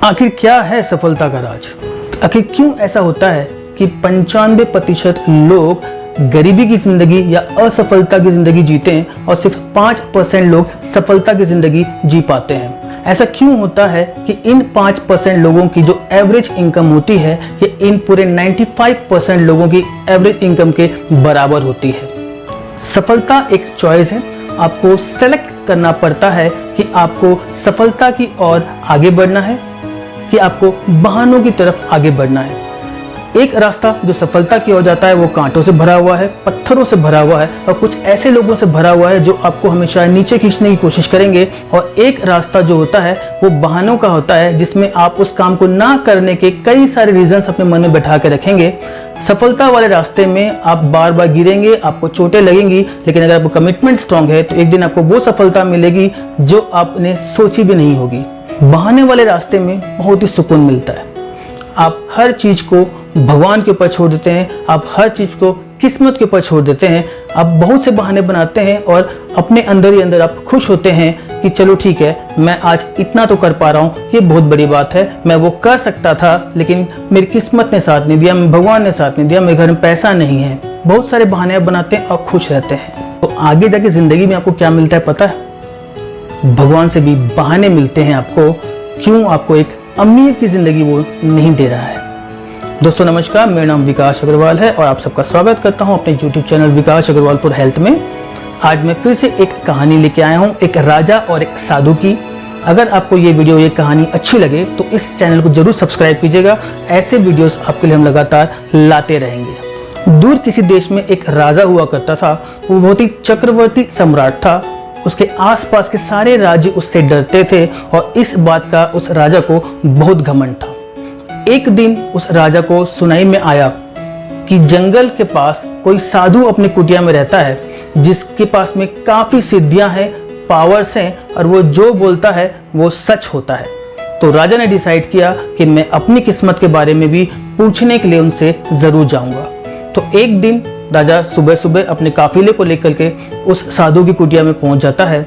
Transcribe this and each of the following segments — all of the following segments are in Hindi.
आखिर क्या है सफलता का राज? आखिर क्यों ऐसा होता है कि 95% लोग गरीबी की जिंदगी या असफलता की जिंदगी जीते हैं और सिर्फ 5% लोग सफलता की जिंदगी जी पाते हैं? ऐसा क्यों होता है कि इन 5% लोगों की जो एवरेज इनकम होती है ये इन पूरे 95% लोगों की एवरेज इनकम के बराबर होती है? सफलता एक चॉइस है। आपको सेलेक्ट करना पड़ता है कि आपको सफलता की ओर आगे बढ़ना है कि आपको बहानों की तरफ आगे बढ़ना है। एक रास्ता जो सफलता की ओर जाता है वो कांटों से भरा हुआ है, पत्थरों से भरा हुआ है और कुछ ऐसे लोगों से भरा हुआ है जो आपको हमेशा नीचे खींचने की कोशिश करेंगे। और एक रास्ता जो होता है वो बहानों का होता है, जिसमें आप उस काम को ना करने के कई सारे रीजंस अपने मन में बैठा के रखेंगे। सफलता वाले रास्ते में आप बार बार गिरेंगे, आपको चोटें लगेंगी, लेकिन अगर आपको कमिटमेंट स्ट्रांग है तो एक दिन आपको वो सफलता मिलेगी जो आपने सोची भी नहीं होगी। बहाने वाले रास्ते में बहुत ही सुकून मिलता है। आप हर चीज को भगवान के ऊपर छोड़ देते हैं, आप हर चीज को किस्मत के ऊपर छोड़ देते हैं। आप बहुत से बहाने बनाते हैं और अपने अंदर ही अंदर आप खुश होते हैं कि चलो ठीक है, मैं आज इतना तो कर पा रहा हूँ, ये बहुत बड़ी बात है। मैं वो कर सकता था लेकिन मेरी किस्मत ने साथ नहीं दिया, भगवान ने साथ नहीं दिया, मेरे घर में पैसा नहीं है। बहुत सारे बहाने बनाते हैं और खुश रहते हैं। तो आगे जाके जिंदगी में आपको क्या मिलता है पता है? भगवान से भी बहाने मिलते हैं आपको। क्यों? आपको एक अमीर की जिंदगी वो नहीं दे रहा है। दोस्तों नमस्कार, मेरा नाम विकास अग्रवाल है और आप सबका स्वागत करता हूं अपने YouTube channel Vikas Agarwal for health में। आज मैं फिर से एक कहानी लेके आया हूं, एक राजा और एक साधु की। अगर आपको ये वीडियो, ये कहानी अच्छी लगे तो इस चैनल को जरूर सब्सक्राइब कीजिएगा। ऐसे वीडियोस आपके लिए हम लगातार लाते रहेंगे। दूर किसी देश में एक राजा हुआ करता था। वो बहुत ही चक्रवर्ती सम्राट था। उसके आसपास के सारे राज्य उससे डरते थे और इस बात का उस राजा को बहुत घमंड था। एक दिन उस राजा को सुनाई में आया कि जंगल के पास कोई साधु अपनी कुटिया में रहता है जिसके पास में काफी सिद्धियां हैं, पावर्स हैं और वो जो बोलता है वो सच होता है। तो राजा ने डिसाइड किया कि मैं अपनी किस्मत के बारे में भी पूछने के लिए उनसे जरूर जाऊंगा। तो एक दिन राजा सुबह सुबह अपने काफिले को लेकर के उस साधु की कुटिया में पहुंच जाता है।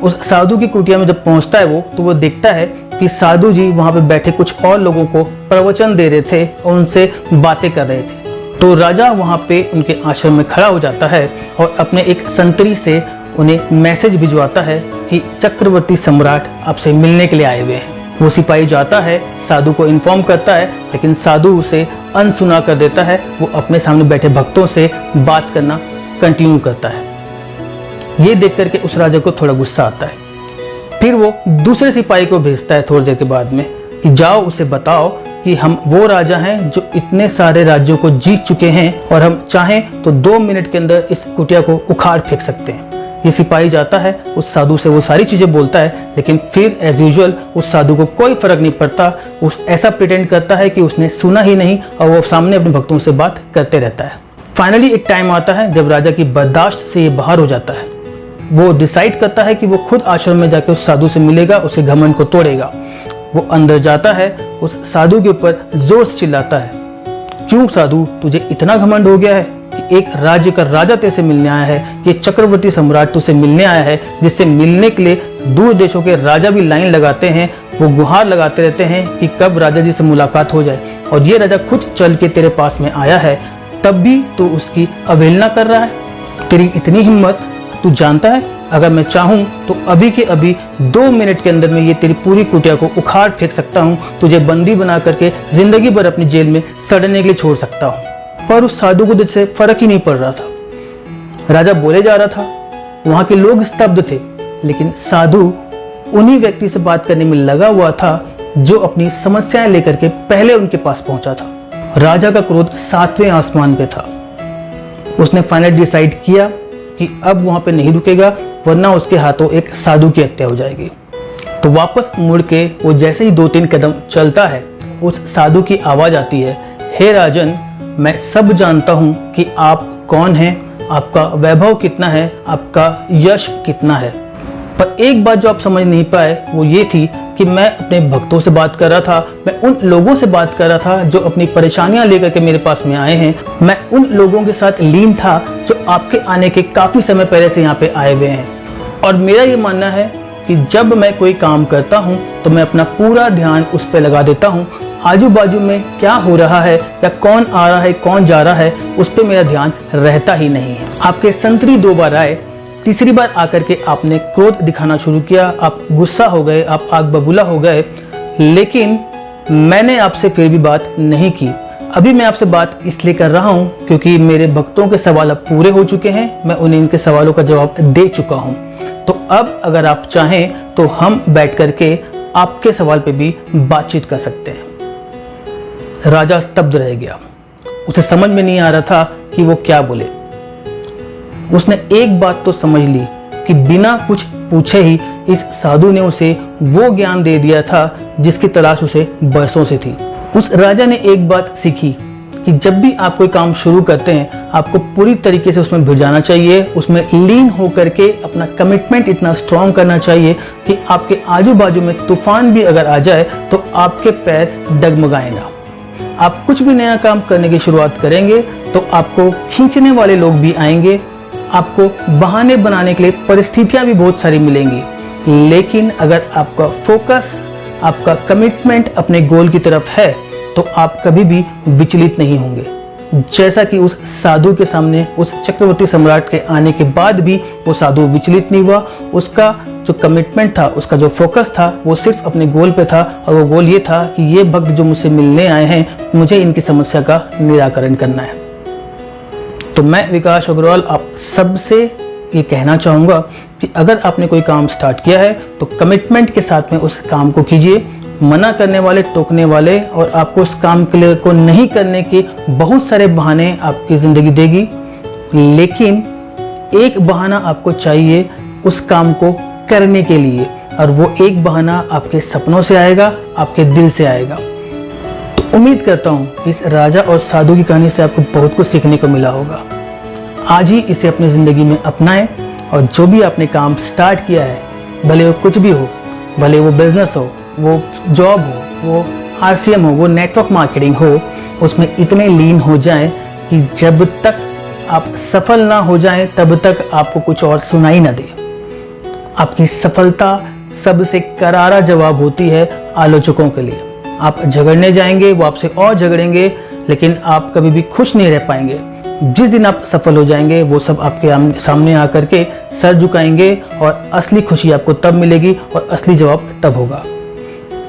उस साधु की कुटिया में जब पहुंचता है वो, तो वो देखता है कि साधु जी वहां पे बैठे कुछ और लोगों को प्रवचन दे रहे थे और उनसे बातें कर रहे थे। तो राजा वहां पे उनके आश्रम में खड़ा हो जाता है और अपने एक संतरी से उन्हें मैसेज भिजवाता है कि चक्रवर्ती सम्राट आपसे मिलने के लिए आए हुए हैं। वो सिपाही जाता है, साधु को इन्फॉर्म करता है, लेकिन साधु उसे अनसुना कर देता है। वो अपने सामने बैठे भक्तों से बात करना कंटिन्यू करता है। ये देख करके उस राजा को थोड़ा गुस्सा आता है। फिर वो दूसरे सिपाही को भेजता है थोड़ी देर के बाद में कि जाओ उसे बताओ कि हम वो राजा हैं जो इतने सारे राज्यों को जीत चुके हैं और हम चाहें तो 2 मिनट के अंदर इस कुटिया को उखाड़ फेंक सकते हैं। ये सिपाही जाता है, उस साधु से वो सारी चीजें बोलता है, लेकिन फिर एज यूजुअल उस साधु को कोई फर्क नहीं पड़ता। उस ऐसा प्रिटेंड करता है कि उसने सुना ही नहीं और वो सामने अपने भक्तों से बात करते रहता है। फाइनली एक टाइम आता है जब राजा की बर्दाश्त से ये बाहर हो जाता है। वो डिसाइड करता है कि वो खुद आश्रम में जाकर उस साधु से मिलेगा, उसे घमंड को तोड़ेगा। वो अंदर जाता है, उस साधु के ऊपर जोर से चिल्लाता है, क्यों साधु, तुझे इतना घमंड हो गया है कि एक राज्य का राजा तेरे मिलने आया है, ये चक्रवर्ती सम्राट तुझसे मिलने आया है, जिससे मिलने के लिए दूर देशों के राजा भी लाइन लगाते हैं, वो गुहार लगाते रहते हैं कि कब राजा जी से मुलाकात हो जाए। और ये राजा खुद चल के तेरे पास में आया है, तब भी तू उसकी अवहेलना कर रहा है। तेरी इतनी हिम्मत, तू जानता है अगर मैं चाहूं तो अभी के अभी 2 मिनट के अंदर में ये तेरी पूरी कुटिया को उखाड़ फेंक सकता हूं, तुझे बंदी बना करके जिंदगी भर अपनी जेल में सड़ने के लिए छोड़ सकता हूं। पर उस साधु को जैसे फर्क ही नहीं पड़ रहा था। राजा बोले जा रहा था, वहां के लोग स्तब्ध थे, लेकिन साधु उन्हीं व्यक्ति से बात करने में लगा हुआ था जो अपनी समस्याएं लेकर के पहले उनके पास पहुंचा था। राजा का क्रोध 7वें आसमान पे था। उसने फाइनली डिसाइड किया कि अब वहां पे नहीं रुकेगा, वरना उसके हाथों एक साधु की हत्या हो जाएगी। तो वापस मुड़ के वो जैसे ही 2-3 कदम चलता है, उस साधु की आवाज आती है, हे राजन, मैं सब जानता हूं कि आप कौन हैं, आपका वैभव कितना है, आपका यश कितना है, पर एक बात जो आप समझ नहीं पाए वो ये थी कि मैं अपने भक्तों से बात कर रहा था, मैं उन लोगों से बात कर रहा था जो अपनी परेशानियां लेकर के मेरे पास में आए हैं। मैं उन लोगों के साथ लीन था जो आपके आने के काफी समय पहले से यहाँ पे आए हुए हैं। और मेरा ये मानना है कि जब मैं कोई काम करता हूँ तो मैं अपना पूरा ध्यान उस पर लगा देता हूँ। आजू बाजू में क्या हो रहा है या कौन आ रहा है कौन जा रहा है उस पर मेरा ध्यान रहता ही नहीं है। आपके संतरी 2 बार आए, तीसरी बार आकर के आपने क्रोध दिखाना शुरू किया, आप गुस्सा हो गए, आप आग बबूला हो गए, लेकिन मैंने आपसे फिर भी बात नहीं की। अभी मैं आपसे बात इसलिए कर रहा हूँ क्योंकि मेरे भक्तों के सवाल अब पूरे हो चुके हैं, मैं उन्हें इनके सवालों का जवाब दे चुका हूँ। तो अब अगर आप चाहें तो हम बैठ करके आपके सवाल पे भी बातचीत कर सकते हैं। राजा स्तब्ध रह गया, उसे समझ में नहीं आ रहा था कि वो क्या बोले। उसने एक बात तो समझ ली कि बिना कुछ पूछे ही इस साधु ने उसे वो ज्ञान दे दिया था जिसकी तलाश उसे बरसों से थी। उस राजा ने एक बात सीखी कि जब भी आप कोई काम शुरू करते हैं आपको पूरी तरीके से उसमें भिड़ जाना चाहिए, उसमें लीन होकर के अपना कमिटमेंट इतना स्ट्रांग करना चाहिए कि आपके आजू बाजू में तूफान भी अगर आ जाए तो आपके पैर डगमगाए ना। आप कुछ भी नया काम करने की शुरुआत करेंगे तो आपको खींचने वाले लोग भी आएंगे, आपको बहाने बनाने के लिए परिस्थितियां भी बहुत सारी मिलेंगी, लेकिन अगर आपका फोकस, आपका कमिटमेंट अपने गोल की तरफ है तो आप कभी भी विचलित नहीं होंगे। जैसा कि उस साधु के सामने उस चक्रवर्ती सम्राट के आने के बाद भी वो साधु विचलित नहीं हुआ। उसका जो कमिटमेंट था, उसका जो फोकस था वो सिर्फ अपने गोल पे था, और वो गोल ये था कि ये भक्त जो मुझसे मिलने आए हैं मुझे इनकी समस्या का निराकरण करना है। तो मैं विकास अग्रवाल आप सबसे ये कहना चाहूँगा कि अगर आपने कोई काम स्टार्ट किया है तो कमिटमेंट के साथ में उस काम को कीजिए। मना करने वाले, टोकने वाले और आपको उस काम के लिए को नहीं करने के बहुत सारे बहाने आपकी ज़िंदगी देगी, लेकिन एक बहाना आपको चाहिए उस काम को करने के लिए, और वो एक बहाना आपके सपनों से आएगा, आपके दिल से आएगा। तो उम्मीद करता हूँ कि इस राजा और साधु की कहानी से आपको बहुत कुछ सीखने को मिला होगा। आज ही इसे अपनी ज़िंदगी में अपनाएं, और जो भी आपने काम स्टार्ट किया है, भले वो कुछ भी हो, भले वो बिजनेस हो, वो जॉब हो, वो RCM हो, वो नेटवर्क मार्केटिंग हो, उसमें इतने लीन हो जाएं कि जब तक आप सफल ना हो जाएं तब तक आपको कुछ और सुनाई ना दे। आपकी सफलता सबसे करारा जवाब होती है आलोचकों के लिए। आप झगड़ने जाएंगे, वो आपसे और झगड़ेंगे, लेकिन आप कभी भी खुश नहीं रह पाएंगे। जिस दिन आप सफल हो जाएंगे वो सब आपके सामने आकर के सर झुकाएंगे, और असली खुशी आपको तब मिलेगी और असली जवाब तब होगा।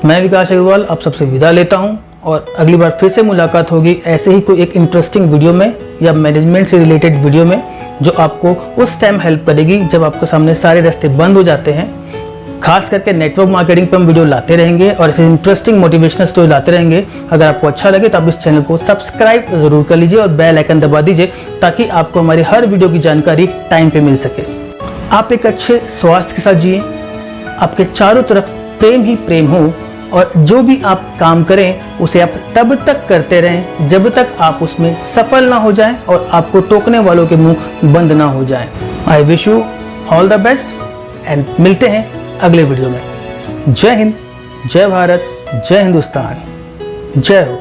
मैं विकास अग्रवाल आप सबसे विदा लेता हूं, और अगली बार फिर से मुलाकात होगी ऐसे ही कोई एक इंटरेस्टिंग वीडियो में या मैनेजमेंट से रिलेटेड वीडियो में, जो आपको उस टाइम हेल्प करेगी जब आपके सामने सारे रास्ते बंद हो जाते हैं। खास करके नेटवर्क मार्केटिंग पे हम वीडियो लाते रहेंगे और ऐसे इंटरेस्टिंग मोटिवेशनल स्टोरी लाते रहेंगे। अगर आपको अच्छा लगे तो आप इस चैनल को सब्सक्राइब जरूर कर लीजिए और बेल आइकन दबा दीजिए, ताकि आपको हमारी हर वीडियो की जानकारी टाइम पे मिल सके। आप एक अच्छे स्वास्थ्य के साथ जिए, आपके चारों तरफ प्रेम ही प्रेम हो, और जो भी आप काम करें उसे आप तब तक करते रहें जब तक आप उसमें सफल ना हो जाएं और आपको टोकने वालों के मुंह बंद ना हो जाएं। I wish you all the best, and मिलते हैं अगले वीडियो में। जय हिंद, जय भारत, जय हिंदुस्तान, जय हो।